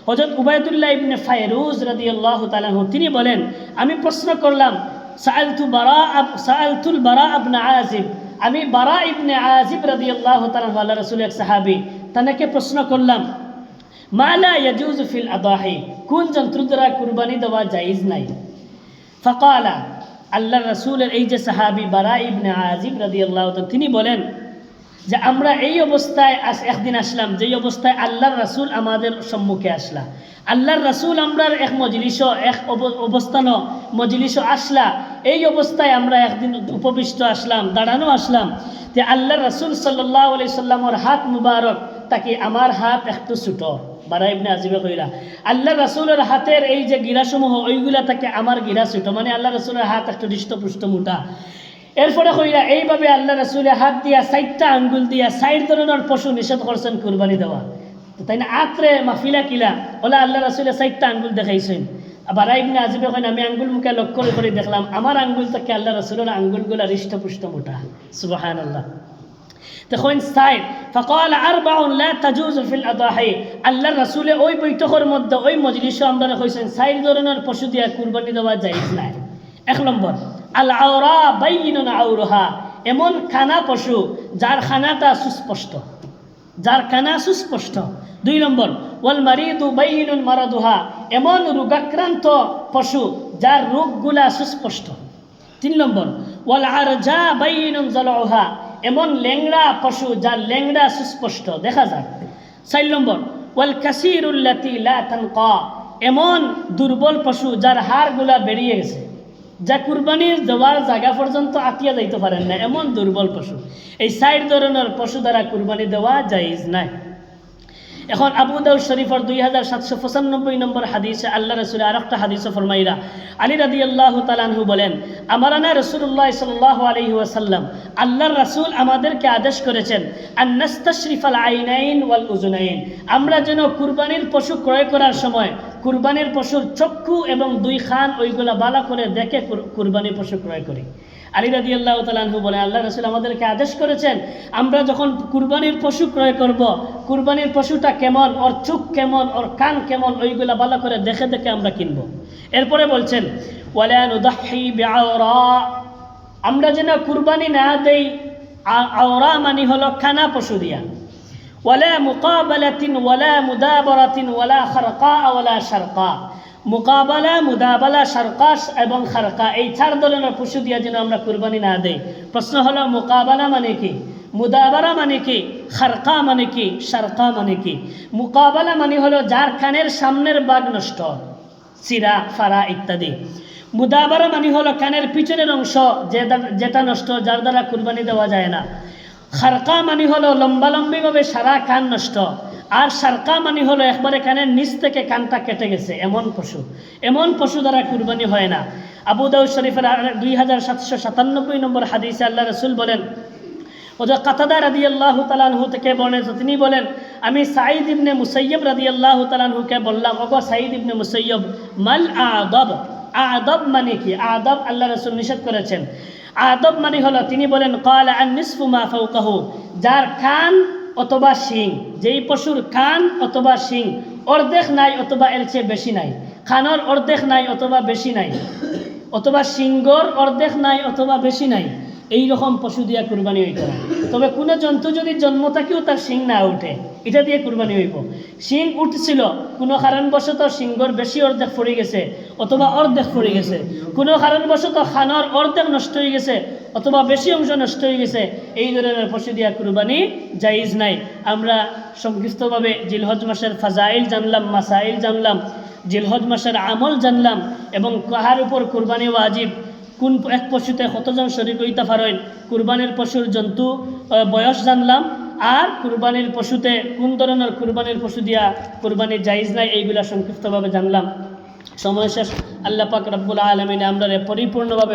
Speaker 1: হযরত উবাইদুল্লাহ ইবনে ফায়রুজ রাদিয়াল্লাহু তাআলা তিনি বলেন, আমি প্রশ্ন করলাম সাআলতুল বারা ইবনে আযিব, আমি বারা ইবনে আযিব রাদিয়াল্লাহু তাআলা আল্লাহর রাসূলের সাহাবী, তাকে প্রশ্ন করলাম মা লা ইয়াজুজু ফিল আদাহি, কোন জন্তু দ্বারা কুরবানি দেওয়া জায়েজ নাই। ফাকালা, আল্লাহর রাসূলের এই যে সাহাবী বারা ইবনে আযিব রাদিয়াল্লাহু তাআলা তিনি বলেন যে আমরা এই অবস্থায় একদিন আসলাম, যেই অবস্থায় আল্লাহর রাসূল আমাদের সম্মুখে আসলা। আল্লাহর রাসূল আমরার এক মজলিসও এক অবস্থানও মজলিসও আসলা, এই অবস্থায় আমরা একদিন উপবিষ্ট আসলাম, দাঁড়ানো আসলাম, যে আল্লাহর রাসূল সাল্লাল্লাহু আলাইহি সাল্লামের হাত মুবারক তাকে আমার হাত একটু ছোট। বারা ইবনে আযিবে কইলা আল্লাহর রাসূলের হাতের এই যে গিরাসমূহ ওইগুলা তাকে আমার গিরা ছোট, মানে আল্লাহর রাসূলের হাত একটু হৃষ্টপুষ্ট মোটা। এরপরে কইরা এইভাবে আল্লাহ রাসূলের হাত দিয়া 4টা আঙ্গুল দিয়া 4 ধরনের পশু নিষেধ করছেন কুরবানি দেওয়া। তাই না আত্রে মাহফিলা কিলা ওলা আল্লাহ রাসূলের 4টা আঙ্গুল দেখাইছেন। বারা ইবনে আযিবে কইনা আমি আঙ্গুল মুখে লক্ষ্য করে দেখলাম আমার আঙ্গুল থেকে আল্লাহ রাসূলের আঙ্গুলগুলা হৃষ্টপুষ্ট মোটা। সুবহানাল্লাহ। তখন সাইড فقال اربع لا تجوز في الاضاحي, আল্লাহর রাসূলে ওই বৈঠকের মধ্যে ওই মজলিসে আমরা কইছেন 4 ধরনের পশু দিয়া কুরবানি দেওয়া জায়েজ নাই। এক নম্বর আল আওরা বাইনুন আওরুহা, এমন খানা পশু যার খানাটা সুস্পষ্ট, যার কানা সুস্পষ্ট। 2 নম্বর ওয়াল মারিদু বাইনুন মারাদুহা, এমন রোগাক্রান্ত পশু যার রোগগুলা সুস্পষ্ট। 3 নম্বর ওয়াল আরজা বাইনুন জালউহা, এমন ল্যাংড়া পশু যার ল্যাংড়া সুস্পষ্ট দেখা যায়। 4 নম্বর ওয়াল কাসীরুল্লাতী লা তানকা, এমন দুর্বল পশু যার হাড়গুলা বেরিয়ে গেছে, যা কুরবানির দেওয়ার জায়গা পর্যন্ত আতিয়া যাইতে পারেন না, এমন দুর্বল পশু। এই 4 ধরনের পশু দ্বারা কুরবানি দেওয়া জায়েজ নাই। এখন আবু দাউদ শরীফের 2795 নম্বর হাদিসে আল্লাহ রাসূল আরেকটা হাদিসে ফরমাইরা আলী রাদিয়াল্লাহু তাআলা আনহু বলেন, আমারানা রাসূলুল্লাহ সাল্লাল্লাহু আলাইহি ওয়াসাল্লাম, আল্লাহর রাসূল আমাদেরকে আদেশ করেছেন আন নাস্তাশরিফাল আইনাইন ওয়াল উযুনাইন, আমরা যেন কুরবানির পশু ক্রয় করার সময় কুরবানির পশুর চক্ষু এবং 2 কান ওইগুলা ভালো করে দেখে কুরবানির পশু ক্রয় করি। আলী রাদিয়াল্লাহু তাআলা আনহু বলেন আল্লাহ রাসূল আমাদেরকে আদেশ করেছেন আমরা যখন কুরবানির পশু ক্রয় করব, কুরবানির পশুটা কেমন, ওর চোখ কেমন, ওর কান কেমন, ওইগুলা ভালো করে দেখে দেখে আমরা কিনব। এরপরে বলছেন ওয়ালা নুদাহি বিআওরা, আমরা যেন কুরবানি না দেই আওরা মানে হলো খানা পশু দিয়া। ওয়ালা মুকাবালাতিন ওয়ালা মুদাবারাতিন ওয়ালা খারকা ওয়ালা শারকা, মুকাবালা, মুদাবালা, শারকাস এবং খারকা, এই 4 ধরনের পশু দিয়া যেন আমরা কুরবানি না দেই। প্রশ্ন হলো মুকাবালা মানে কি, মুদাবারা মানে কি, খারকা মানে কি, শারকা মানে কি? মুকাবালা মানে হলো যার কানের সামনের ভাগ নষ্ট, সিরা ফারা ইত্যাদি। মুদাবারা মানে হলো কানের পিছনের অংশ যেটা নষ্ট, যার দ্বারা কুরবানি দেওয়া যায় না। খারকা মানে হলো লম্বালম্বিভাবে সারা কান নষ্ট। আর শারকা মানে হলো একবারে কানের নিচ থেকে কানটা কেটে গেছে, এমন পশু দ্বারা কুরবানি হয় না। আবু দাউদ শরীফের 2797 নম্বর হাদিসে আল্লাহ রাসূল বলেন, ওযা কাতাদা রাদিয়াল্লাহু তাআলা আনহু থেকে বর্ণিত, তিনি বলেন আমি সাঈদ ইবনে মুসাইয়্যিব রাদিয়াল্লাহু তাআলা আনহুকে বললাম, ওগো সাঈদ ইবনে মুসাইয়্যিব, মাল আদাব, আদাব মানে কি? আদাব আল্লাহ রাসূল নিষেধ করেছেন। আদাব মানে হলো, তিনি বলেন ক্বালা আন নিসফু মা ফাওকাহু, যার কান অথবা শিং, যেই পশুর কান অথবা শিং অর্ধেক নাই অথবা এর চেয়ে বেশি নাই, কানের অর্ধেক নাই অথবা বেশি নাই, অথবা শিঙ্গর অর্ধেক নাই অথবা বেশি নাই, এই রকম পশু দিয়া কুরবানি হইত না। তবে কোনো জন্তু যদি জন্ম থাকেও তার শিং না উঠে, এটা দিয়ে কুরবানি হইব। শিং উঠছিল, কোনো কারণবশত শিঙ্গর বেশি অর্ধেক পড়ে গেছে অথবা অর্ধেক পড়ে গেছে, কোনো কারণবশত খানার অর্ধেক নষ্ট হয়ে গেছে অথবা বেশি অংশ নষ্ট হয়ে গেছে, এই ধরনের পশু দিয়া কুরবানি জায়েজ নাই। আমরা সংক্ষিপ্তভাবে জিলহজ মাসের ফাজাইল জানলাম, মাসাইল জানলাম, জিলহজ মাসের আমল জানলাম এবং কাহার উপর কুরবানি ওয়াজিব, কোন এক পশুতে কতজন শরীক হইতে পারেন, কুরবানির পশুর জন্তু বয়স জানলাম, আর কুরবানির পশুতে কোন ধরনের কুরবানির পশু দিয়া কুরবানি জায়েজ নাই, এইগুলা সংক্ষিপ্তভাবে জানলাম। সময় শেষ। আল্লাহ পাক রব্বুল আলামিন আমরা পরিপূর্ণভাবে